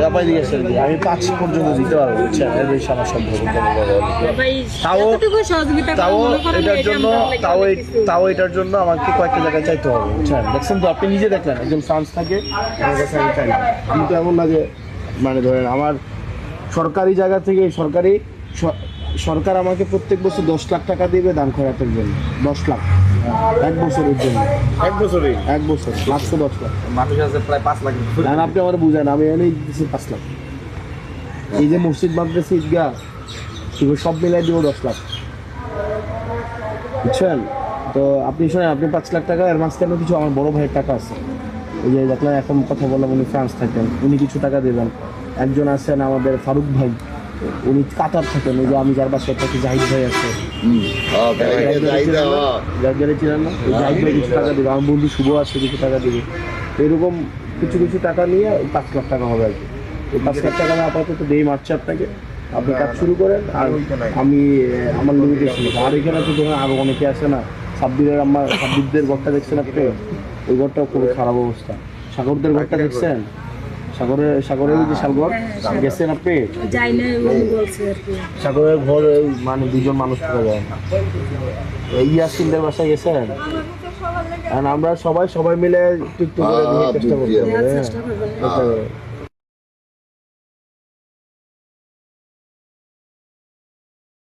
আপাই দিয়ে আসেন আমি 5 পর্যন্ত দিতে পারবো, বুঝছেন? এর বেশি আমার সম্ভব না। তাও এটার জন্য আমাকে কয়েকটা জায়গায় চাইতে হবে, বুঝছেন? দেখছেন তো, আপনি নিজে দেখলেন একজন ফ্রান্স থাকে, আমার কাছে আমি চাইলাম। আমি তো এমন না যে মানে ধরেন আমার সরকারি জায়গা থেকে সরকার আমাকে প্রত্যেক বছর 10 লাখ টাকা দিবে দান খয়রাতের জন্য। 10 লাখ এক বছরের জন্য। এক বছর 110 লাখ মানুষ আছে প্রায় 5 লাখ। আপনি আমার বুঝেন, আমি এনেই দিচ্ছি 5 লাখ। এই যে মসজিদ বাঁধতেছি ঈদগা, সেগুলো সব মিলাই দিব 10 লাখ, বুঝছেন? তো আপনি শোনেন, আপনি 5 লাখ টাকা, এর মাঝখানে কিছু আমার বড় ভাইয়ের টাকা আছে। এই যে দেখলাম এখন কথা বললাম, উনি ফ্রান্স থাকেন, উনি কিছু টাকা দেবেন। একজন আছেন আমাদের ফারুক ভাই, উনি কাতার থাকেন। ওই যে আমি যার বাসায় থাকি, জাহিদ ভাই আছে, জাহিদ ছিলেন না, জাহিদ ভাই কিছু টাকা দেবে। আমার বন্ধু শুভ আছে, কিছু টাকা দেবে। এরকম কিছু কিছু টাকা নিয়ে 5 লাখ টাকা হবে আর কি। এই 5 লাখ টাকা আমি আপাতত দেই মার্চে আপনাকে, আপনি কাজ শুরু করেন। আর আমি আমার লিমিটেশন, আর এখানে তো ধরেন আরও অনেকে আসে না। সাব্বিরদের ঘরটা দেখছেন আপনি? ওই ঘরটাও খুব খারাপ অবস্থা। সাগরদের ঘরটা দেখছেন? সাগরের যে সাগর গেছেন আপনি? সাগরের ঘর মানে 2জন মানুষ থাকা যায় না। ইয়াসিনদের বাসায় গেছেন? আমরা সবাই মিলে একটু করে চেষ্টা করতে হবে।